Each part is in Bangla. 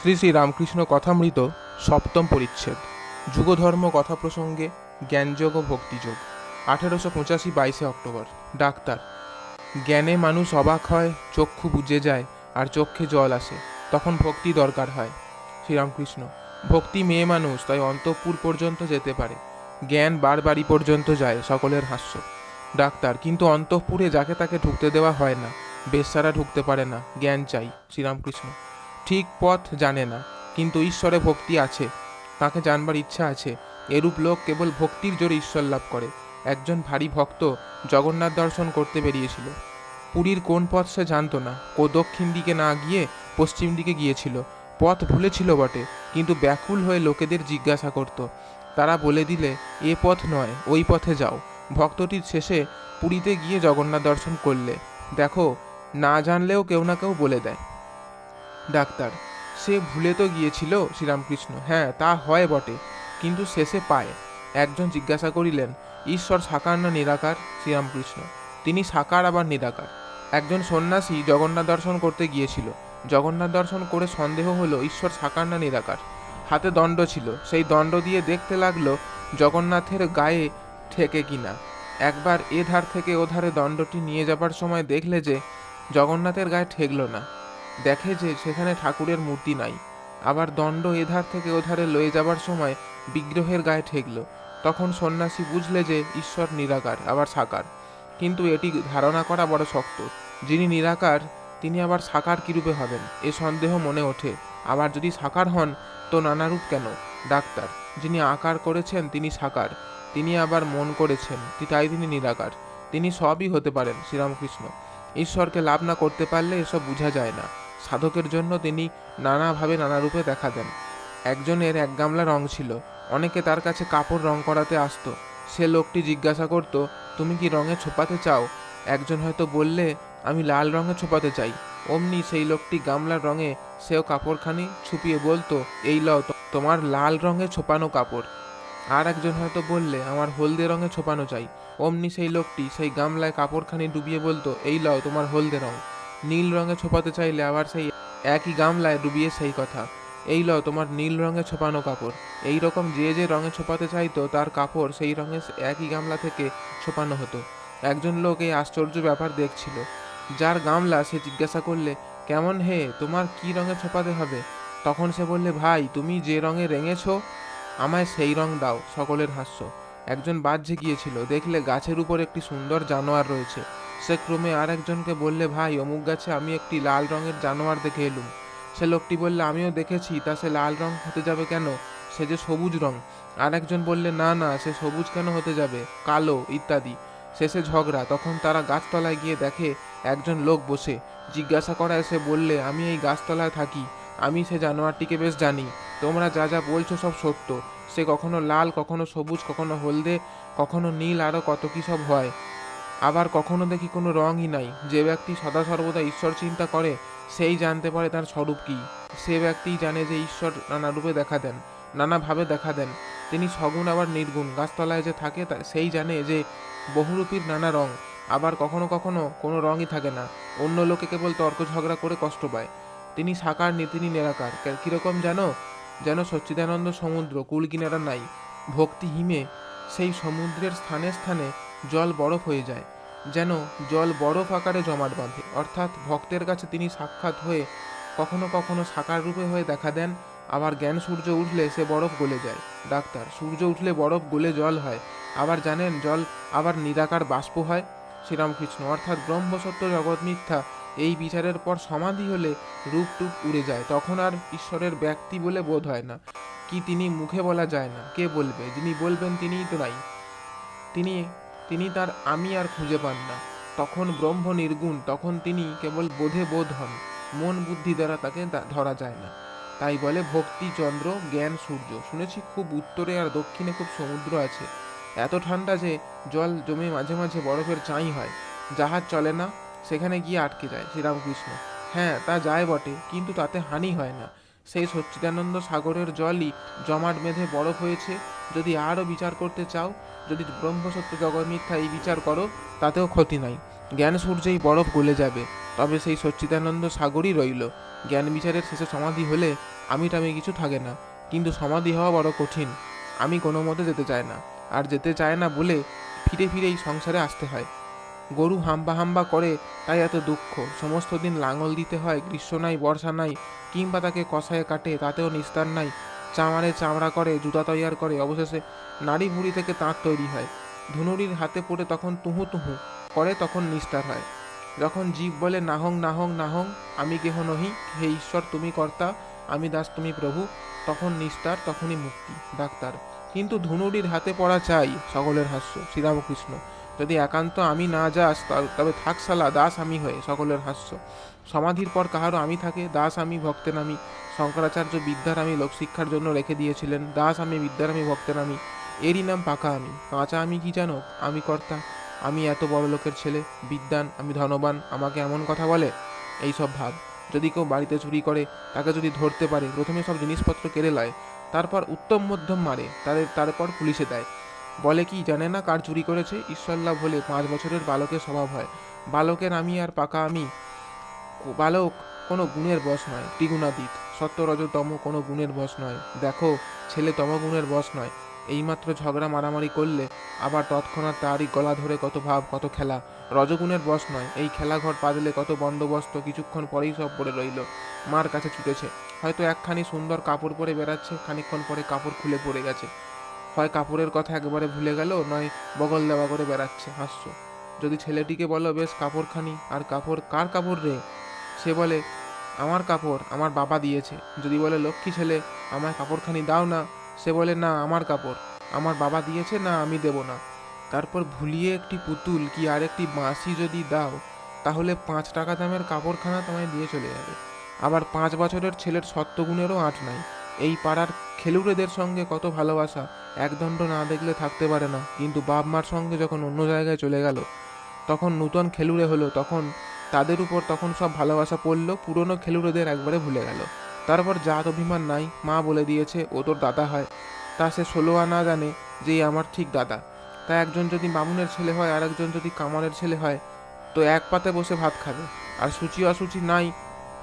শ্রী শ্রী রামকৃষ্ণ কথামৃত সপ্তম পরিচ্ছেদ যুগধর্ম কথা প্রসঙ্গে জ্ঞানযোগ ও ভক্তিযোগ 1885 22 অক্টোবর। ডাক্তার, জ্ঞানে মানুষ অবাক হয়, চক্ষু বুজে যায় আর চক্ষে জল আসে, তখন ভক্তি দরকার হয়। শ্রীরামকৃষ্ণ, ভক্তি মেয়ে মানুষ, তাই অন্তঃপুর পর্যন্ত যেতে পারে, জ্ঞান বাড়ি পর্যন্ত যায়। সকলের হাস্য। ডাক্তার, কিন্তু অন্তঃপুরে যাকে তাকে ঢুকতে দেওয়া হয় না, বেশ্যারা ঢুকতে পারে না, জ্ঞান চাই। শ্রীরামকৃষ্ণ, ঠিক পথ জানে না, কিন্তু ঈশ্বরে ভক্তি আছে, তাকে জানবার ইচ্ছা আছে। এরূপ লোক কেবল ভক্তির জোরে ঈশ্বর লাভ করে। একজন ভারী ভক্ত জগন্নাথ দর্শন করতে বেরিয়েছিল। পুরীর কোন পথ সে জানত না, দক্ষিণ দিকে না গিয়ে পশ্চিম দিকে গিয়েছিল। পথ ভুলেছিল বটে, কিন্তু ব্যাকুল হয়ে লোকেদের জিজ্ঞাসা করত। তারা বলে দিলে, এ পথ নয়, ওই পথে যাও। ভক্তটির শেষে পুরীতে গিয়ে জগন্নাথ দর্শন করলে। দেখো, না জানলেও কেউ না কেউ বলে দেয়। ডাক্তার, সে ভুলে তো গিয়েছিল। শ্রীরামকৃষ্ণ, হ্যাঁ, তা হয় বটে, কিন্তু শেষে পায়। একজন জিজ্ঞাসা করিলেন, ঈশ্বর সাকার না নিরাকার? শ্রীরামকৃষ্ণ, তিনি সাকার আবার নিরাকার। একজন সন্ন্যাসী জগন্নাথ দর্শন করতে গিয়েছিল। জগন্নাথ দর্শন করে সন্দেহ হলো ঈশ্বর সাকার না নিরাকার। হাতে দণ্ড ছিল, সেই দণ্ড দিয়ে দেখতে লাগলো জগন্নাথের গায়ে ঠেকে কিনা। একবার এ ধার থেকে ও ধারে দণ্ডটি নিয়ে যাবার সময় দেখলে যে জগন্নাথের গায়ে ঠেকল না, দেখে যে সেখানে ঠাকুরের মূর্তি নাই। আবার দণ্ড এধার থেকে ওধারে লয়ে যাবার সময় বিগ্রহের গায়ে ঠেকল। তখন সন্ন্যাসী বুঝলে যে ঈশ্বর নিরাকার আবার সাকার। কিন্তু এটি ধারণা করা বড় শক্ত। যিনি নিরাকার তিনি আবার সাকার কিরূপে হবেন, এ সন্দেহ মনে ওঠে। আবার যদি সাকার হন তো নানারূপ কেন? ডাক্তার, যিনি আকার করেছেন তিনি সাকার, তিনি আবার মন করেছেন, তাই তিনি নিরাকার। তিনি সবই হতে পারেন। শ্রীরামকৃষ্ণ, ঈশ্বরকে লাভ না করতে পারলে এসব বোঝা যায় না। সাধকের জন্য তিনি নানাভাবে নানা রূপে দেখা দেন। একজনের এক গামলা রং ছিল, অনেকে তার কাছে কাপড় রং করাতে আসতো। সে লোকটি জিজ্ঞাসা করত, তুমি কি রঙে ছোপাতে চাও? একজন হয়তো বললে, আমি লাল রঙে ছোপাতে চাই। অমনি সেই লোকটি গামলার রঙে সেও কাপড়খানি ছুপিয়ে বলতো, এই লও তোমার লাল রঙে ছোপানো কাপড়। আর একজন হয়তো বললে, আমার হলদে রঙে ছোপানো চাই। অমনি সেই লোকটি সেই গামলায় কাপড়খানি ডুবিয়ে বলতো, এই লও তোমার হলদে রং। নীল রঙে ছোপাতে চাইলে আবার সেই একই গামলায় ডুবিয়ে সেই কথা, এই লও তোমার নীল রঙে ছোপানো কাপড়। এই রকম যে যে রঙে ছোপাতে চাইতো তার কাপড় সেই রঙে একই গামলা থেকে ছোপানো হতো। একজন লোক এই আশ্চর্য ব্যাপার দেখছিল। যার গামলা, সে জিজ্ঞাসা করলে, কেমন হে, তোমার কি রঙে ছোপাতে হবে? তখন সে বললে, ভাই, তুমি যে রঙে রেঙেছ আমায় সেই রং দাও। সকলের হাস্য। একজন বাহ্যে গিয়েছিল, দেখলে গাছের উপর একটি সুন্দর জানোয়ার রয়েছে। সে ক্রমে আর একজনকে বললে, ভাই, অমুক গাছে আমি একটি লাল রঙের জানোয়ার দেখে এলুম। সে লোকটি বললে, আমিও দেখেছি, তা সে লাল রং হতে যাবে কেন? সে যে সবুজ রং। আর একজন বললে, না না, সে সবুজ কেন হতে যাবে, কালো, ইত্যাদি। শেষে ঝগড়া। তখন তারা গাছতলায় গিয়ে দেখে একজন লোক বসে। জিজ্ঞাসা করায় সে বললে, আমি এই গাছতলায় থাকি, আমি সে জানোয়ারটিকে বেশ জানি। তোমরা যা যা বলছো সব সত্য। সে কখনো লাল, কখনো সবুজ, কখনো হলদে, কখনো নীল, আরও কত কী সব হয়। আবার কখনো দেখি কোনো রঙই নাই। যে ব্যক্তি সদা সর্বদা ঈশ্বর চিন্তা করে সেই জানতে পারে তার স্বরূপ কী। সে ব্যক্তিই জানে যে ঈশ্বর নানা রূপে দেখা দেন, নানাভাবে দেখা দেন। তিনি সগুণ আবার নির্গুণ। গাছতলায় যে থাকে সেই জানে যে বহুরূপীর নানা রং। আবার কখনো কখনো কোনো রঙই থাকে না। অন্য লোকে কেবল তর্ক ঝগড়া করে কষ্ট পায়। তিনি সাকার, তিনি নিরাকার। কীরকম জানো? যেন সচ্চিদানন্দ সমুদ্র, কুল কিনারা নাই। ভক্তি হিমে সেই সমুদ্রের স্থানে স্থানে জল বরফ হয়ে যায়, যেন জল বরফ আকারে জমাট বাঁধে। অর্থাৎ ভক্তের কাছে তিনি সাক্ষাৎ হয়ে কখনো কখনো সাকার রূপে হয়ে দেখা দেন। আবার জ্ঞান সূর্য উঠলে সে বরফ গলে যায়। ডাক্তার, সূর্য উঠলে বরফ গলে জল হয়, আবার জানেন জল আবার নিরাকার বাষ্প হয়? শ্রীরামকৃষ্ণ, অর্থাৎ ব্রহ্মসত্য জগৎ মিথ্যা, এই বিচারের পর সমাধি হলে রূপ টুপ উড়ে যায়, তখন আর ঈশ্বরের ব্যক্তি বলে বোধ হয় না। কি তিনি মুখে বলা যায় না? কে বলবে? যিনি বলবেন তিনিই তো নাই। তিনি তিনি তার আমি আর খুঁজে পান না। তখন ব্রহ্ম নির্গুণ, তখন তিনি কেবল বোধে বোধ হন, মন বুদ্ধি দ্বারা তাকে ধরা যায় না। তাই বলে ভক্তি চন্দ্র, জ্ঞান সূর্য। শুনেছি খুব উত্তরে আর দক্ষিণে খুব সমুদ্র আছে। এত ঠান্ডা যে জল জমে মাঝে মাঝে বরফের চাঁই হয়। জাহাজ চলে না, সেখানে গিয়ে আটকে যায়। শ্রীরামকৃষ্ণ, হ্যাঁ, তা যায় বটে, কিন্তু তাতে হানি হয় না। সেই সচ্চিদানন্দ সাগরের জলই জমাট বেঁধে বরফ হয়েছে। যদি আরও বিচার করতে চাও, যদি ব্রহ্মসত্য জগৎ মিথ্যা এই বিচার করো, তাতেও ক্ষতি নাই। জ্ঞান সূর্যেই বরফ গলে যাবে, তবে সেই সচ্চিদানন্দ সাগরই রইল। জ্ঞান বিচারের শেষে সমাধি হলে আমি টামি কিছু থাকে না, কিন্তু সমাধি হওয়া বড় কঠিন। আমি কোনো মতে যেতে চাই না, আর যেতে চায় না বলে ফিরে ফিরে এই সংসারে আসতে হয়। গরু হাম্বা হাম্বা করে, তাই এত দুঃখ। সমস্ত দিন লাঙল দিতে হয়, গ্রীষ্ম নাই বর্ষা নাই, কিংবা তাকে কষায়ে কাটে, তাতেও নিস্তার নাই। চামড়ে চামড়া করে, জুতা তৈয়ার করে, অবশেষে নাড়ি ভুঁড়ি থেকে তাঁত তৈরি হয়। ধুনুরির হাতে পড়ে তখন তুহু তুহু করে, তখন নিস্তার হয়। যখন জীব বলে নাহং নাহং নাহং, আমি কেহ নহি, হে ঈশ্বর তুমি কর্তা, আমি দাস তুমি প্রভু, তখন নিস্তার, তখনই মুক্তি। ডাক্তার: কিন্তু ধুনুরির হাতে পড়া চাই। সকলের হাস্য। শ্রীরামকৃষ্ণ: যদি একান্ত আমি না যাস, তবে থাক শালা দাস আমি হয়ে। সকলের হাস্য। সমাধির পর কাহারও আমি থাকে, দাস আমি ভক্তের আমি। শঙ্করাচার্য বিদ্যার আমি লোকশিক্ষার জন্য রেখে দিয়েছিলেন, দাস আমি বিদ্যার আমি ভক্তের আমি। এরই নাম পাকা আমি। কাঁচা আমি কি জানো? আমি কর্তা, আমি এত বড় লোকের ছেলে, বিদ্বান, আমি ধনবান, আমাকে এমন কথা বলে? এই সব ভাব। যদি কেউ বাড়িতে চুরি করে, তাকে যদি ধরতে পারে, প্রথমে সব জিনিসপত্র কেড়ে লয়, তারপর উত্তম মধ্যম মারে, তারপর পুলিশে দেয়। বলে কি জানে না কার চুরি করেছে? ঈশ্বর লাভ হলে 5 বছরের বালকের স্বভাব হয়। বালকের আমি আর পাকা আমি। বালক কোনো গুণের বশ নয়, ত্রিগুণাতীত। সত্য রজ তম কোনো গুণের বশ নয়। দেখো, ছেলে তমগুণের বশ নয়। এইমাত্র ঝগড়া মারামারি করলে আবার তৎক্ষণাৎ তারই গলা ধরে কত ভাব, কত খেলা। রজগুণের বশ নয়। এই খেলাঘর পাতলে কত বন্দোবস্ত, কিছুক্ষণ পরেই সব পড়ে রইল। মার কাছে ছুটেছে, হয়তো একখানি সুন্দর কাপড় পরে বেড়াচ্ছে, খানিকক্ষণ পরে কাপড় খুলে পড়ে গেছে। হয় কাপড়ের কথা একবারে ভুলে গেল, নয় বগল দেওয়া করে বেড়াচ্ছে। হাস্য। যদি ছেলেটিকে বলো, বেশ কাপড়খানি, আর কাপড় কার কাপড় রে? সে বলে, আমার কাপড়, আমার বাবা দিয়েছে। যদি বলে, লক্ষ্মী ছেলে, আমায় কাপড়খানি দাও না, সে বলে, না, আমার কাপড়, আমার বাবা দিয়েছে, না, আমি দেব না। তারপর ভুলিয়ে একটি পুতুল কি আর একটি বাঁশি যদি দাও, তাহলে 5 টাকা দামের কাপড়খানা তোমায় দিয়ে চলে যাবে। আবার 5 বছরের ছেলের সত্যগুণেরও আঁট নাই। এই পাড়ার খেলুড়েদের সঙ্গে কত ভালোবাসা, একদণ্ড না দেখলে থাকতে পারে না, কিন্তু বাপ মার সঙ্গে যখন অন্য জায়গায় চলে গেল, তখন নূতন খেলুড়ে হলো, তখন তাদের উপর তখন সব ভালোবাসা পড়ল, পুরনো খেলুড়েদের একবারে ভুলে গেল। তারপর জাত অভিমান নাই, মা বলে দিয়েছে ও তোর দাদা হয়। তা সে 16 আনা জানে যে আমার ঠিক দাদা। তা একজন যদি বামুনের ছেলে হয়, আর একজন যদি কামারের ছেলে হয়, তো এক পাতে বসে ভাত খাবে। আর সূচি অসুচি নাই,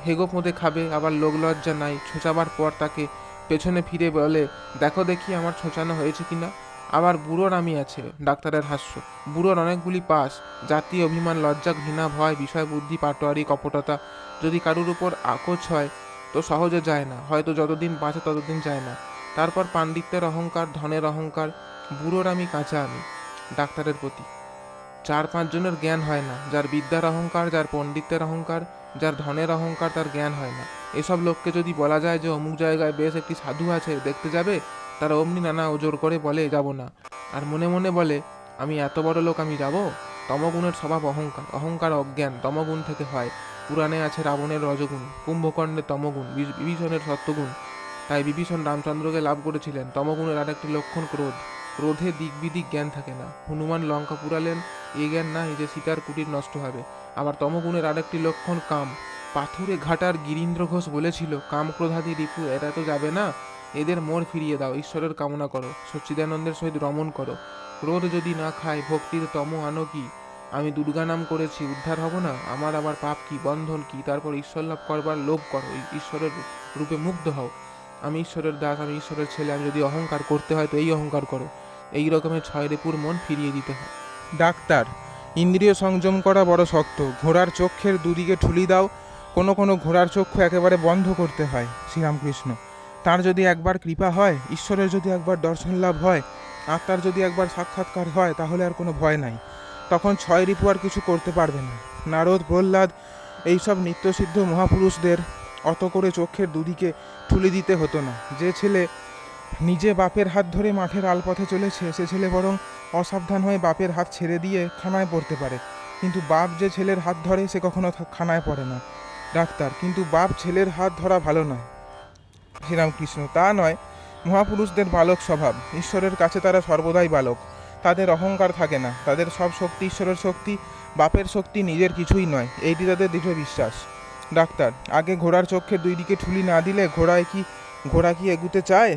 হেগো পোঁদে খাবে। আবার লোক লজ্জা নাই, ছোঁচাবার পর তাকে পেছনে ফিরে বলে, দেখো দেখি আমার ছোঁচানো হয়েছে কিনা। আবার বুড়োর আমি আছে। ডাক্তারের হাস্য। বুড়োর অনেকগুলি পাস: জাতি, অভিমান, লজ্জা, ঘৃণা, ভয়, বিষয় বুদ্ধি, পাটোয়ারি, কপটতা। যদি কারুর উপর আকোচ হয়, তো সহজে যায় না, হয়তো যতদিন বাঁচে ততদিন যায় না। তারপর পাণ্ডিত্যের অহংকার, ধনের অহংকার। বুড়োর আমি, কাঁচা আমি। ডাক্তারের প্রতি: 4-5 জনের জ্ঞান হয় না। যার বিদ্যার অহংকার, যার পণ্ডিতের অহংকার, যার ধনের অহংকার, তার জ্ঞান হয় না। এসব লোককে যদি বলা যায় যে অমুক জায়গায় বেশ একটি সাধু আছে, দেখতে যাবে, তারা অমনি নানা ওজোর করে বলে, যাব না। আর মনে মনে বলে, আমি এত বড় লোক, আমি যাব? তমগুণের স্বভাব অহংকার, অহংকার অজ্ঞান, তমগুণ থেকে হয়। পুরাণে আছে রাবণের রজগুণ, কুম্ভকর্ণের তমগুণ, বিভীষণের সত্যগুণ। তাই বিভীষণ রামচন্দ্রকে লাভ করেছিলেন। তমগুণের আরেকটি লক্ষণ ক্রোধ। ক্রোধে দিক বিদিক জ্ঞান থাকে না। হনুমান লঙ্কা পুরালেন, এই জ্ঞান নাই যে সীতার কুটির নষ্ট হবে। আবার তমগুণের আরেকটি লক্ষণ কাম। পাথুরে ঘাটার গিরীন্দ্র ঘোষ বলেছিল, কাম ক্রোধাদি রিপু এরা তো যাবে না, এদের মোড় ফিরিয়ে দাও, ঈশ্বরের কামনা করো, সচ্চিদানন্দের সহিত রমণ করো। ক্রোধ যদি না খায়, ভক্তির তম আনো কি? আমি দুর্গা নাম করেছি, উদ্ধার হব না? আমার আবার পাপ কি, বন্ধন কি? তারপর ঈশ্বর লাভ করবার লোভ করো, ঈশ্বরের রূপে মুগ্ধ হও। আমি ঈশ্বরের দাস, আমি ঈশ্বরের ছেলে, আমি যদি অহংকার করতে হয় তো এই অহংকার করো। এই রকমের 6 রিপুর মন ফিরিয়ে দিতে হয়। ডাক্তার: ইন্দ্রিয় সংযম করা বড় শক্ত। ঘোড়ার চক্ষের দুদিকে ঠুলি দাও। কোনো কোনো ঘোড়ার চক্ষু একেবারে বন্ধ করতে হয়। শ্রীরামকৃষ্ণ: তার যদি একবার কৃপা হয়, ঈশ্বরের যদি একবার দর্শন লাভ হয়, আত্মার যদি একবার সাক্ষাৎকার হয়, তাহলে আর কোনো ভয় নাই। তখন 6 রিপু আর কিছু করতে পারবে না। নারদ, প্রহ্লাদ, এইসব নিত্যসিদ্ধ মহাপুরুষদের অত করে চোখের দুদিকে ঠুলি দিতে হতো না। যে ছেলে নিজে বাপের হাত ধরে মাঠের আলপথে চলেছে, সে ছেলে বরং অসাবধান হয়ে বাপের হাত ছেড়ে দিয়ে খানায় পড়তে পারে, কিন্তু বাপ যে ছেলের হাত ধরে, সে কখনো খানায় পড়ে না। ডাক্তার: কিন্তু বাপ ছেলের হাত ধরা ভালো নয়। শ্রীরামকৃষ্ণ: তা নয়, মহাপুরুষদের বালক স্বভাব, ঈশ্বরের কাছে তারা সর্বদাই বালক। তাদের অহংকার থাকে না, তাদের সব শক্তি ঈশ্বরের শক্তি, বাপের শক্তি নিজের কিছুই নয়, এইটি তাদের দৃঢ় বিশ্বাস। ডাক্তার: আগে ঘোড়ার চক্ষের দুই দিকে ঠুলি না দিলে ঘোড়া কি এগুতে চায়?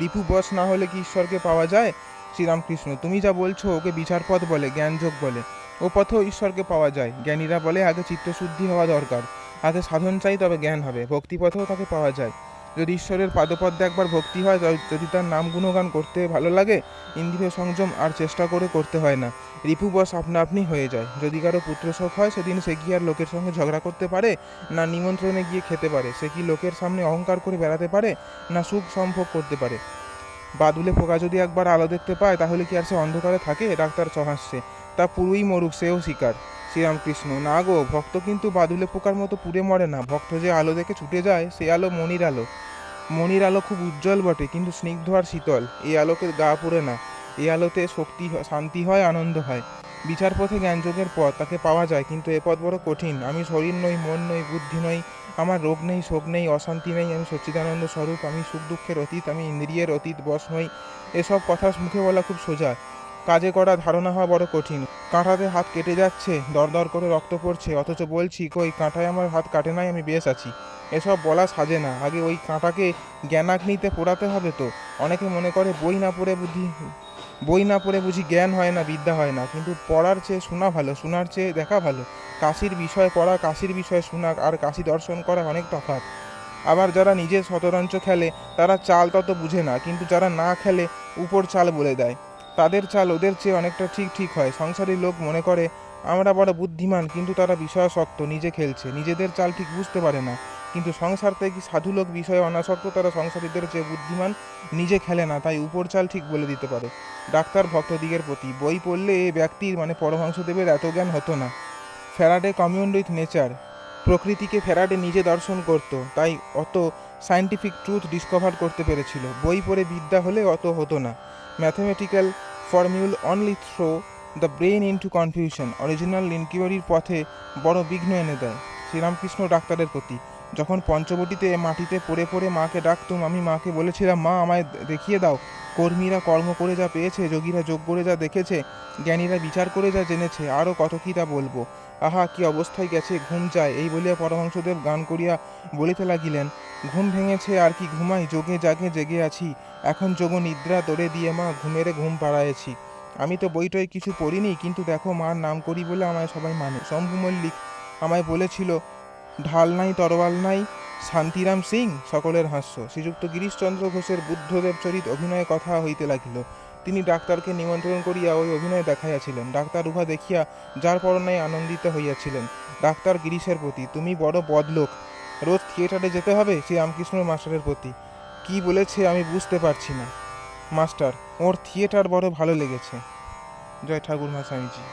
রিপু বশ না হলে কি ঈশ্বরকে পাওয়া যায়? শ্রীরামকৃষ্ণ: তুমি যা বলছো ওকে বিচারপথ বলে, জ্ঞানযোগ বলে। ও পথেও ঈশ্বরকে পাওয়া যায়। জ্ঞানীরা বলে আগে চিত্তশুদ্ধি হওয়া দরকার, আগে সাধন চাই, তবে জ্ঞান হবে। ভক্তিপথেও তাকে পাওয়া যায়। যদি ঈশ্বরের পাদপদ্মে একবার ভক্তি হয়, যদি তার নাম গুণগান করতে ভালো লাগে, ইন্দ্রিয় সংযম আর চেষ্টা করে করতে হয় না, রিপু বশ আপনা আপনি হয়ে যায়। যদি কারো পুত্রশোক হয়, সেদিন সে কি আর লোকের সঙ্গে ঝগড়া করতে পারে, না নিমন্ত্রণে গিয়ে খেতে পারে? সে কি লোকের সামনে অহংকার করে বেড়াতে পারে, না সুখ সম্ভোগ করতে পারে? বাদুলে পোকা যদি একবার আলো দেখতে পায়, তাহলে কি আর সে অন্ধকারে থাকে? ডাক্তার হাসছে। তা পুরুই মরুক, সেও শিকার। শ্রীরামকৃষ্ণ: না গো, ভক্ত কিন্তু বাদুলে পোকার মতো পুড়ে মরে না। ভক্ত যে আলো দেখে ছুটে যায়, সে আলো মনির আলো। মনির আলো খুব উজ্জ্বল বটে, কিন্তু স্নিগ্ধ আর শীতল। এই আলোকে গা পুড়ে না। এই আলোতে শক্তি, শান্তি হয়, আনন্দ হয়। বিচার পথে জ্ঞানযোগের পথ, তাকে পাওয়া যায়, কিন্তু এ পথ বড় কঠিন। আমি শরীর নই, মন নই, বুদ্ধি নই, আমার রোগ নেই, শোক নেই, অশান্তি নেই, আমি সচ্চিদানন্দ স্বরূপ, আমি সুখ দুঃখের অতীত, আমি ইন্দ্রিয়ের অতীত বশ নই। এসব কথা মুখে বলা খুব সোজা, কাজে করা, ধারণা হওয়া বড় কঠিন। কাঁটাতে হাত কেটে যাচ্ছে, দরদর করে রক্ত পড়ছে, অথচ বলছি কই কাঁটায় আমার হাত কাটে নাই, আমি বেশ আছি। এসব বলা সাজে না। আগে ওই কাঁটাকে জ্ঞানাগ্নিতে পোড়াতে হবে তো। অনেকে মনে করে বই না পড়ে বুঝি জ্ঞান হয় না, বিদ্যা হয় না। কিন্তু পড়ার চেয়ে শোনা ভালো, শোনার চেয়ে দেখা ভালো। কাশির বিষয় পড়া, কাশির বিষয় শোনা আর কাশি দর্শন করা অনেক তফাৎ। আবার যারা নিজে শতরঞ্চ খেলে, তারা চাল তত বুঝে না, কিন্তু যারা না খেলে উপর চাল বলে দেয়, তাদের চাল ওদের চেয়ে অনেকটা ঠিক ঠিক হয়। সংসারী লোক মনে করে আমরা বড় বুদ্ধিমান, কিন্তু তারা বিষয়াসক্ত, নিজে খেলছে, নিজেদের চাল ঠিক বুঝতে পারে না। কিন্তু সংসার থেকে সাধু লোক বিষয়ে অনাসক্ত, তারা সংসারীদের চেয়ে বুদ্ধিমান, নিজে খেলে না, তাই উপর চাল ঠিক বলে দিতে পারে। ডাক্তার ভক্তদিগের প্রতি: বই পড়লে এ ব্যক্তির মানে পরমহংসদেবের এত জ্ঞান হতো না। Faraday communed with nature. প্রকৃতিকে ফ্যারাডে নিজে দর্শন করত, তাই অত সায়েন্টিফিক ট্রুথ ডিসকভার করতে পেরেছিল। বই পড়ে বিদ্যা হলে অত হতো না। Mathematical formula only throw the brain into confusion. Original ইনকিউয়ারির পথে বড় বিঘ্ন এনে দেয়। শ্রীরামকৃষ্ণ ডাক্তারের প্রতি: যখন পঞ্চবটিতে মাটিতে পড়ে পড়ে মাকে ডাকতুম, আমি মাকে বলেছিলাম, মা আমায় দেখিয়ে দাও। কর্মীরা কর্ম করে যা পেয়েছে, যোগীরা যোগ করে যা দেখেছে, জ্ঞানীরা বিচার করে যা জেনেছে, আরও কত কী তা বলবো। আহা, কি অবস্থায় গেছে, ঘুম চায়। এই বলিয়া পরমহংসদেব গান করিয়া বলিতে লাগিলেন: ঘুম ভেঙেছে আর কি ঘুমাই, যোগে জাগে জেগে আছি, এখন যোগ নিদ্রা তোরে দিয়ে মা, ঘুমেরে ঘুম পাড়ায়েছি। আমি তো বইটই কিছু পড়িনি, কিন্তু দেখো মার নাম করি বলে আমায় সবাই মানে। শম্ভু মল্লিক আমায় বলেছিল, ঢাল নাই তরোয়াল নাই, শান্তিরাম সিং। সকলের হাস্য। শ্রীযুক্ত গিরিশচন্দ্র ঘোষের বুদ্ধদেব চরিত অভিনয়ে কথা হইতে লাগিল। তিনি ডাক্তারকে নিমন্ত্রণ করিয়া ওই অভিনয় দেখাইয়াছিলেন। ডাক্তার উহা দেখিয়া যার পরনায় আনন্দিত হইয়াছিলেন। ডাক্তার গিরিশের প্রতি: তুমি বড় বদলোক, রোজ থিয়েটারে যেতে হবে? শ্রীরামকৃষ্ণ মাস্টারের প্রতি: কি বলেছে আমি বুঝতে পারছি না। মাস্টার: ওর থিয়েটার বড় ভালো লেগেছে। জয় ঠাকুর মা স্বামীজি।